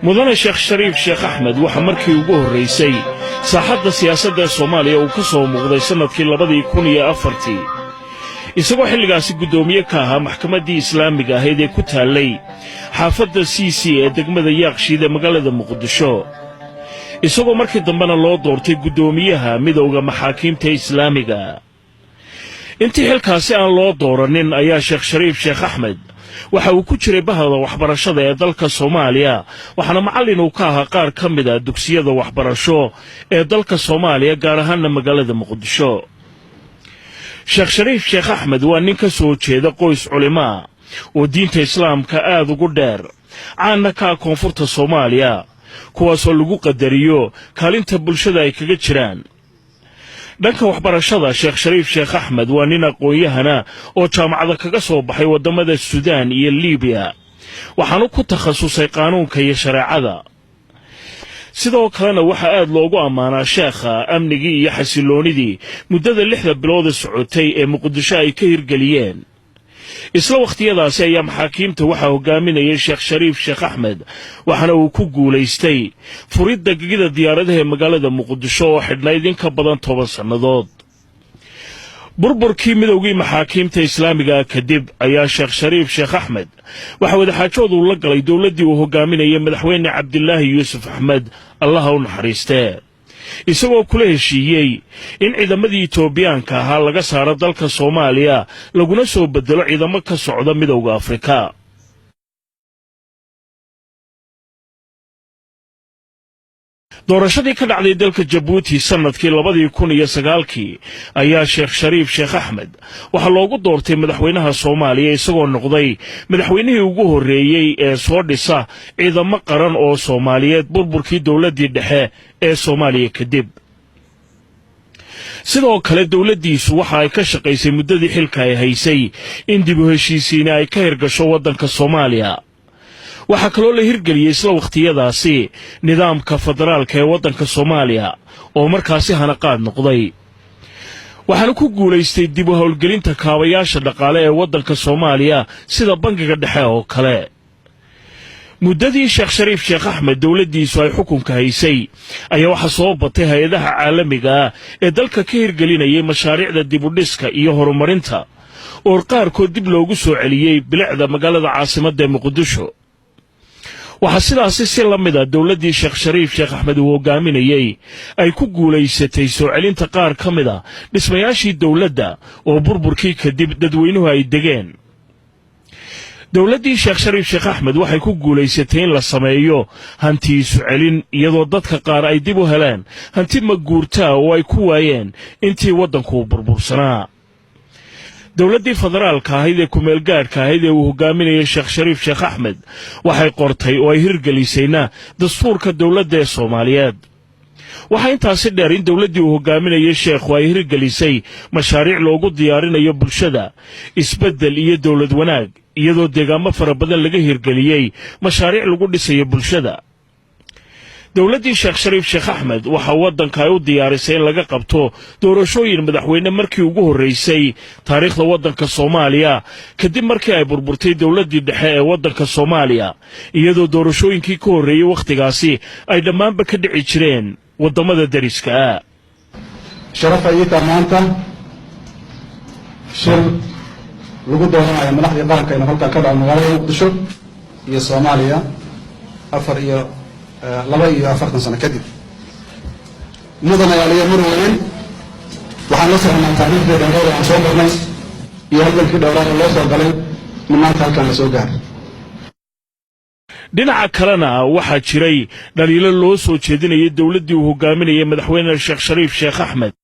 mudane Sheekh Shariif Sheekh Axmed waxa markii ugu horeysay saaxadda siyaasadda Soomaaliya uu ka soo muuqday sanadkii 2004 isagoo xilligaasi gudoomiye ka ahaa maxkamaddii islaamiga ahayd ee ku taalay xaafadda CC ee degmada Yaaqshiid ee magaalada Muqdisho isagoo markii dambena loo doortay gudoomiyaha midowga maxaakiimta islaamiga intii xilkaasi aan loo dooranin ayaa Sheekh Shariif Sheekh Axmed waxa uu ku jiray bahada waxbarashada ee dalka Soomaaliya waxaana macallin uu ka ahaa qaar ka mid ah dugsiyada waxbarasho ee dalka Soomaaliya gaar ahaan magaalada Muqdisho Sheekh Shariif Sheekh Axmed waa nin ka soo jeeda qoys culimo oo diinta islaamka aad ugu dheer caana ka koonfurta Soomaaliya kuwaasoo lagu qadariyo kaalinta bulshada ay kaga jiraan dhanka waxbarashada Sheekh Shariif Sheekh Axmed waa nin aqoon-yahana oo jaamacada kaga soo baxay wadamada Suudaan iyo Liibiya waxaanu ku takhasusay qaanuunka iyo shareecada sidoo kalena waxa aad loogu amaanaa sheekha amnigii iyo xasiloonidii muddada 6 bilood socotay ee Muqdisho ay ka hirgeliyeen isla waqtiyadaasi ayaa maxaakiimta waxa hogaaminayay Sheekh Shariif Sheekh Axmed waxaana uu ku guuleystay furidda gegida diyaaradaha magaalada Muqdisho oo xidhnayd in ka badan 10 sanadood burburkii midowgii maxaakiimta islaamiga kadib ayaa Sheekh Shariif Sheekh Axmed waxa wadaxaajood uu la galay dawladdii uu hogaaminayay madaxweyne Cabdillaahi Yuusuf Axmed Allah u naxariistee isagoo kula heshiiyey in ciidamadii Itoobiyaanka ahaa laga saaro dalka Soomaaliya laguna soo bedelo ciidamo ka socda midowga Afrika doorashadii ka dhacday dalka Djibouti sanadkii 2009 ayaa Sheekh Shariif Sheekh Axmed waxa loogu doortay madaxweynaha Soomaaliya isagoo noqday madaxweynihii ugu horeeyay ee soo dhisa ciidamo qaran oo Soomaaliyeed burburkii dawladdii dhexe ee Soomaaliya kadib sidoo kale dawladdiisu waxa ay ka shaqaysay muddadii xilka ay haysay in dib u heshiisiin ay ka hirgasho waddanka Soomaaliya waxa kaloo la hirgeliyay isla waqtiyadaasi nidaamka federaalka ee waddanka Soomaaliya oo markaasi hanaqaad noqday waxaana ku guuleystay dib u howlgelinta kaabayaasha dhaqaale ee waddanka Soomaaliya sida bangiga dhexe oo kale muddadii Sheekh Shariif Sheekh Axmed dawladdiisu ay xukunka haysay ayaa waxa soo batay hay'adaha caalamiga ah ee dalka ka hirgelinayay mashaariicda dib u dhiska iyo horumarinta oo qaarkood dib loogu soo celiyay bilicda magaalada caasimadda Muqdisho waxa sidaasi si la mid ah dawladdii Sheekh Shariif Sheekh Axmed uu hogaaminayay ay ku guuleysatay soo celinta qaar ka mid ah dhismayaashii dawladda oo burburkii kadib dadweynuhu ay degeen dawladdii Sheekh Shariif Sheekh Axmed waxay ku guuleysatay in la sameeyo hanti soo celin iyadoo dadka qaar ay dib u heleen hanti maguurta oo ay ku waayeen intii waddanku burbursanaa dawladdii federaalka ahayd ee ku meel gaadhka ahayd ee uu hogaaminayay Sheekh Shariif Sheekh Axmed waxay qortay oo ay hirgelisayna dastuurka dawladda ee Soomaaliyeed waxa intaasi dheer in dawladdii uu hogaaminayay sheekhu ay hirgelisay mashaariic loogu diyaarinayo bulshada isbedel iyo dawlad wanaag iyadoo deegaamo fara badan laga hirgeliyay mashaariic lagu dhisayo bulshada dawladdii Sheekh Shariif Sheekh Axmed waxa waddanka ay u diyaarisay in laga qabto doorashooyin madaxweyne markii ugu horeysay taariikhda waddanka Soomaaliya kadib markii ay burburtay dawladdii dhexe ee waddanka Soomaaliya iyadoo doorashooyinkii ka horeeyay waqtigaasi ay dhammaanba ka dhici jireen wadamada dariska ah sharafayta maanta shir lagu doonanayo madaxda qaranka ee halka ka dhacay magaalada Muqdisho iyo Soomaaliya 42 sano kadib mudane aliya marweyn waxaan la soconaa taariikhda dheeraad aan soo marnay iyo halkii dheeraad loo soo galay maanta halkan la soo gaaray dhinaca kalena waxa jiray dhaliilo loo soo jeedinayay dawladdii uu hogaaminayay madaxweyne Sheekh Shariif Sheekh Axmed